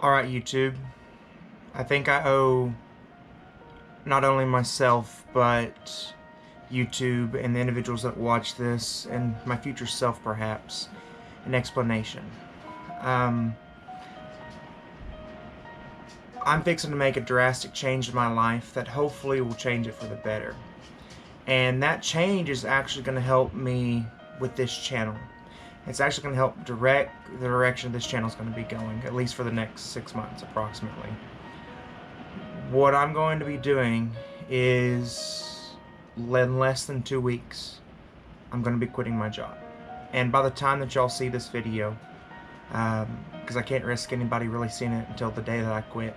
Alright, YouTube, I think I owe not only myself, but YouTube and the individuals that watch this, and my future self perhaps, an explanation. I'm fixing to make a drastic change in my life that hopefully will change it for the better. And that change is actually going to help me with this channel. It's actually going to help direct the direction this channel is going to be going, at least for the next 6 months approximately. What I'm going to be doing is, in less than 2 weeks, I'm going to be quitting my job. And by the time that y'all see this video, because I can't risk anybody really seeing it until the day that I quit,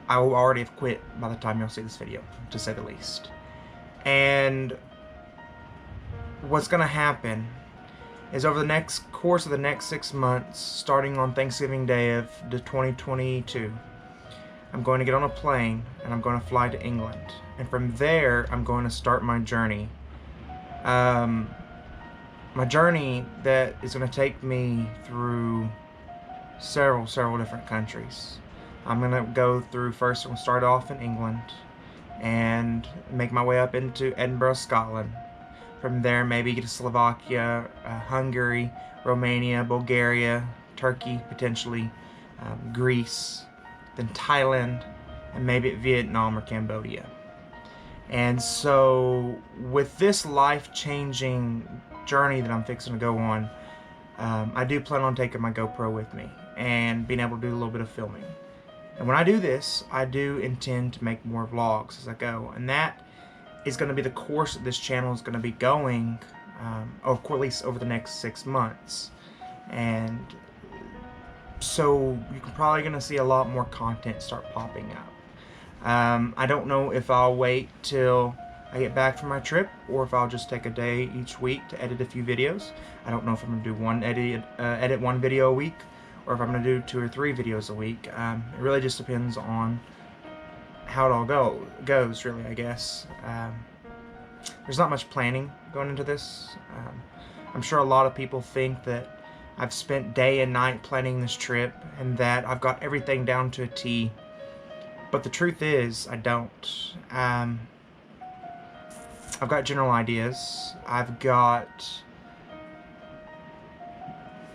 I will already have quit by the time y'all see this video, to say the least. And what's going to happen is over the course of the next 6 months, starting on Thanksgiving Day of 2022, I'm going to get on a plane and I'm going to fly to England. And from there, I'm going to start my journey. My journey that is going to take me through several different countries. I'm going to go through, first I'm going to start off in England and make my way up into Edinburgh, Scotland. From there, maybe get to Slovakia, Hungary, Romania, Bulgaria, Turkey, potentially, Greece, then Thailand, and maybe Vietnam or Cambodia. And so, with this life-changing journey that I'm fixing to go on, I do plan on taking my GoPro with me and being able to do a little bit of filming. And when I do this, I do intend to make more vlogs as I go, and that is going to be the course that this channel is going to be going, or at least over the next 6 months. And so you're probably going to see a lot more content start popping up. I don't know if I'll wait till I get back from my trip, or if I'll just take a day each week to edit a few videos. I don't know if I'm going to do edit one video a week, or if I'm going to do 2 or 3 videos a week. It really just depends on how it all goes, really, I guess. There's not much planning going into this. I'm sure a lot of people think that I've spent day and night planning this trip and that I've got everything down to a T. But the truth is, I don't. I've got general ideas. I've got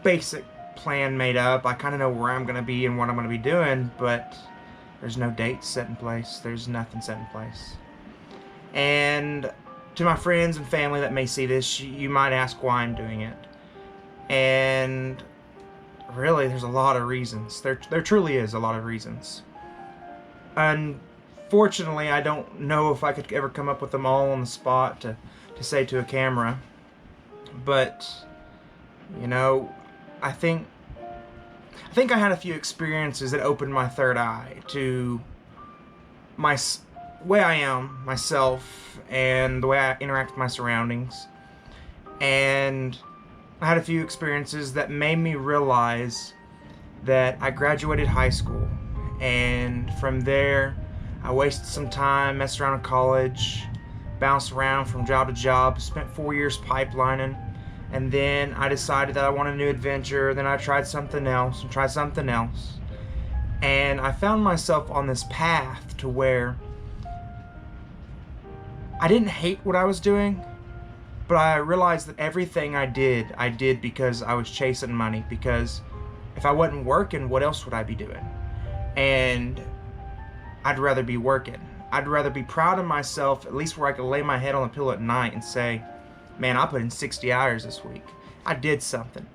basic plan made up. I kind of know where I'm going to be and what I'm going to be doing, but there's no dates set in place. There's nothing set in place. And to my friends and family that may see this, you might ask why I'm doing it. And really, there's a lot of reasons. There truly is a lot of reasons. Unfortunately, I don't know if I could ever come up with them all on the spot to say to a camera. But, you know, I think I had a few experiences that opened my third eye to my way I am, myself, and the way I interact with my surroundings. And I had a few experiences that made me realize that I graduated high school, and from there I wasted some time, messed around in college, bounced around from job to job, spent 4 years pipelining. And then I decided that I wanted a new adventure. Then I tried something else and tried something else. And I found myself on this path to where I didn't hate what I was doing, but I realized that everything I did because I was chasing money. Because if I wasn't working, what else would I be doing? And I'd rather be working. I'd rather be proud of myself, at least where I could lay my head on the pillow at night and say, man, I put in 60 hours this week. I did something.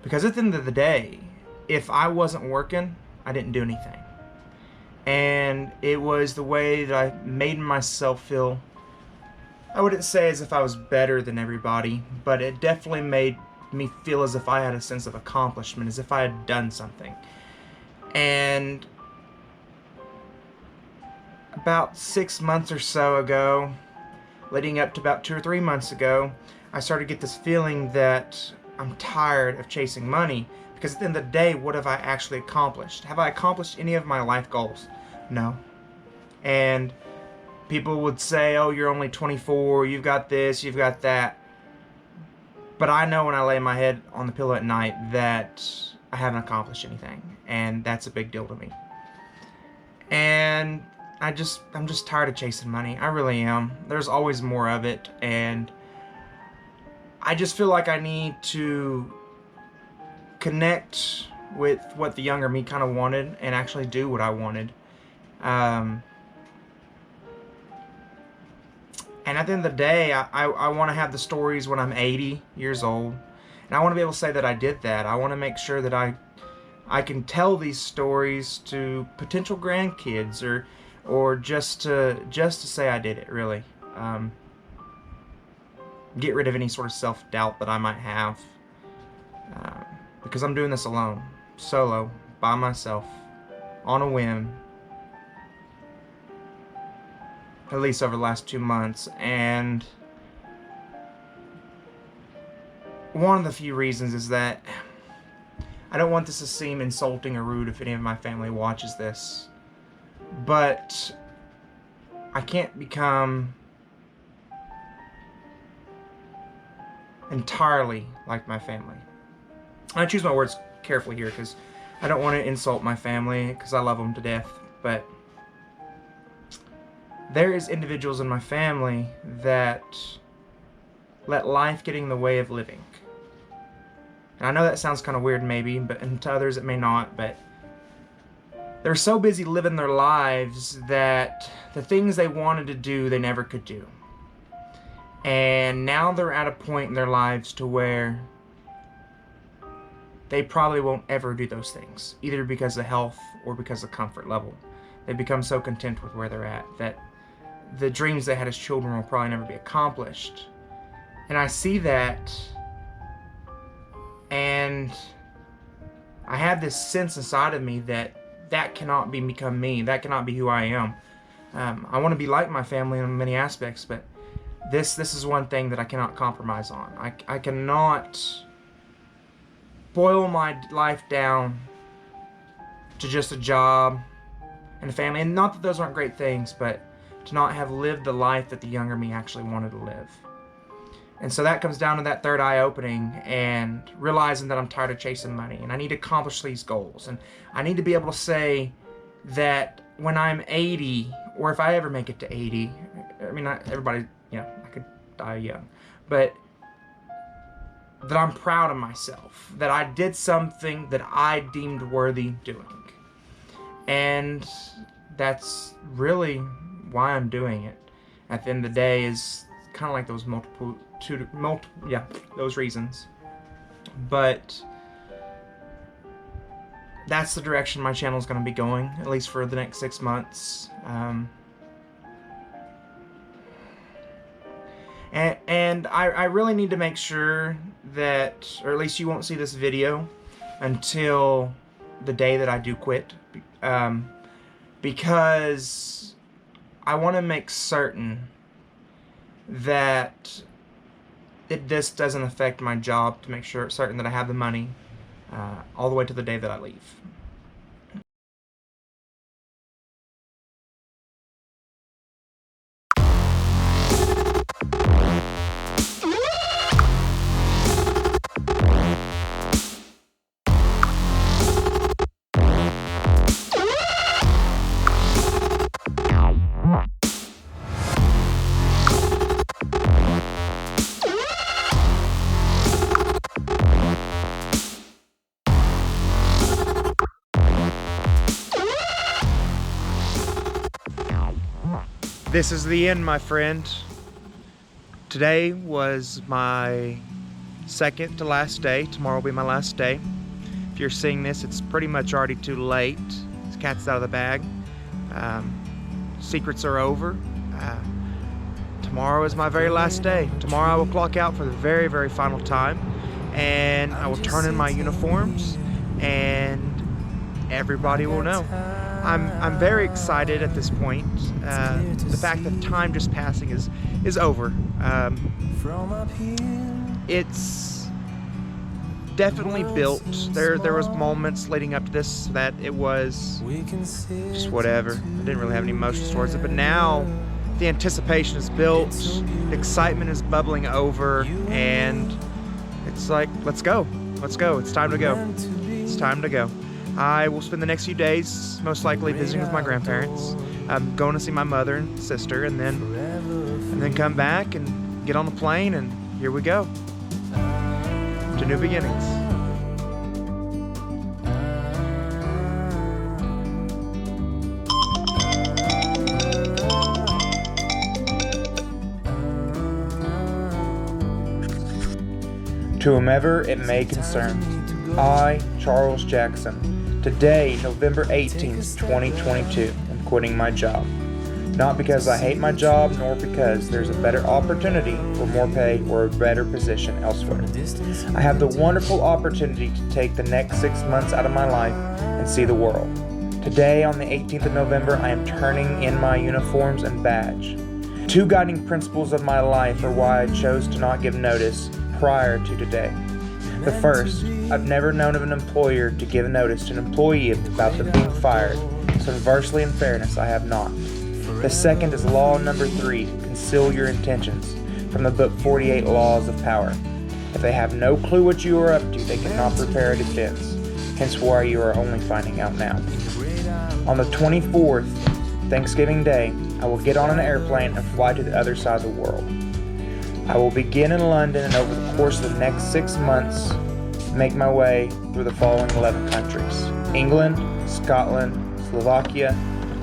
Because at the end of the day, if I wasn't working, I didn't do anything. And it was the way that I made myself feel. I wouldn't say as if I was better than everybody, but it definitely made me feel as if I had a sense of accomplishment, as if I had done something. And about 6 months or so ago, leading up to about 2 or 3 months ago, I started to get this feeling that I'm tired of chasing money, because at the end of the day, what have I actually accomplished? Have I accomplished any of my life goals? No. And people would say, oh, you're only 24, you've got this, you've got that. But I know when I lay my head on the pillow at night that I haven't accomplished anything, and that's a big deal to me. And I'm just tired of chasing money. I really am. There's always more of it, and I just feel like I need to connect with what the younger me kind of wanted and actually do what I wanted. And at the end of the day, I want to have the stories when I'm 80 years old. And I want to be able to say that I did that. I want to make sure that I can tell these stories to potential grandkids, or just to say I did it, really. Get rid of any sort of self-doubt that I might have. Because I'm doing this alone, solo, by myself, on a whim. At least over the last 2 months. And one of the few reasons is that I don't want this to seem insulting or rude if any of my family watches this, but I can't become entirely like my family. I choose my words carefully here because I don't want to insult my family, because I love them to death, but there is individuals in my family that let life get in the way of living. And I know that sounds kind of weird maybe, and to others it may not, but they're so busy living their lives that the things they wanted to do, they never could do. And now they're at a point in their lives to where they probably won't ever do those things, either because of health or because of comfort level. They become so content with where they're at that the dreams they had as children will probably never be accomplished. And I see that, and I have this sense inside of me that cannot become me. That cannot be who I am. I want to be like my family in many aspects, but this is one thing that I cannot compromise on. I cannot boil my life down to just a job and a family. And not that those aren't great things, but to not have lived the life that the younger me actually wanted to live. And so that comes down to that third eye opening and realizing that I'm tired of chasing money and I need to accomplish these goals. And I need to be able to say that when I'm 80, or if I ever make it to 80, I mean, not everybody, I could die young, but that I'm proud of myself, that I did something that I deemed worthy doing. And that's really why I'm doing it. At the end of the day, is kind of like those those reasons. But that's the direction my channel is going to be going, at least for the next 6 months. And I really need to make sure that, or at least you won't see this video until the day that I do quit, because I want to make certain that this doesn't affect my job, to make certain that I have the money all the way to the day that I leave. This is the end, my friend. Today was my second to last day. Tomorrow will be my last day. If you're seeing this, it's pretty much already too late. The cat's out of the bag. Secrets are over. Tomorrow is my very last day. Tomorrow I will clock out for the very, very final time, and I will turn in my uniforms and everybody will know. I'm very excited at this point. The fact that time just passing is over. It's definitely built. There was moments leading up to this that it was just whatever. I didn't really have any emotions towards it, but now the anticipation is built, the excitement is bubbling over, and it's like, let's go. It's time to go. It's time to go. I will spend the next few days most likely visiting with my grandparents. I'm going to see my mother and sister, and then come back and get on the plane, and here we go to new beginnings. To whomever it may concern, I, Charles Jackson, today, November 18th, 2022, am quitting my job. Not because I hate my job, nor because there's a better opportunity for more pay or a better position elsewhere. I have the wonderful opportunity to take the next 6 months out of my life and see the world. Today, on the 18th of November, I am turning in my uniforms and badge. Two guiding principles of my life are why I chose to not give notice prior to today. The first, I've never known of an employer to give notice to an employee about them being fired, so inversely in fairness, I have not. The second is law number 3, conceal your intentions, from the book 48 Laws of Power. If they have no clue what you are up to, they cannot prepare a defense, hence why you are only finding out now. On the 24th, Thanksgiving Day, I will get on an airplane and fly to the other side of the world. I will begin in London, and over the course of the next 6 months, make my way through the following 11 countries: England, Scotland, Slovakia,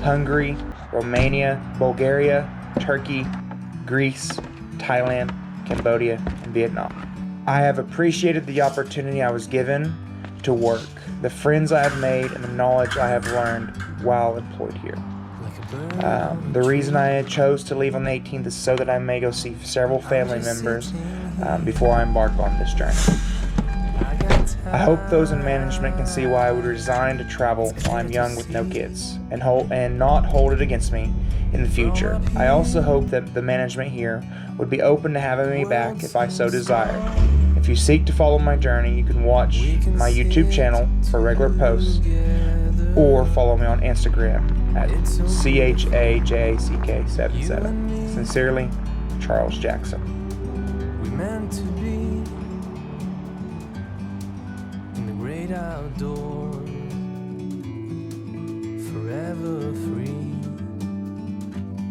Hungary, Romania, Bulgaria, Turkey, Greece, Thailand, Cambodia, and Vietnam. I have appreciated the opportunity I was given to work, the friends I have made, and the knowledge I have learned while employed here. The reason I chose to leave on the 18th is so that I may go see several family members before I embark on this journey. I hope those in management can see why I would resign to travel while I'm young with no kids, and not hold it against me in the future. I also hope that the management here would be open to having me back if I so desired. If you seek to follow my journey, you can watch my YouTube channel for regular posts, or follow me on Instagram at CHAJACK77. Sincerely, Charles Jackson. We meant to be in the great outdoors.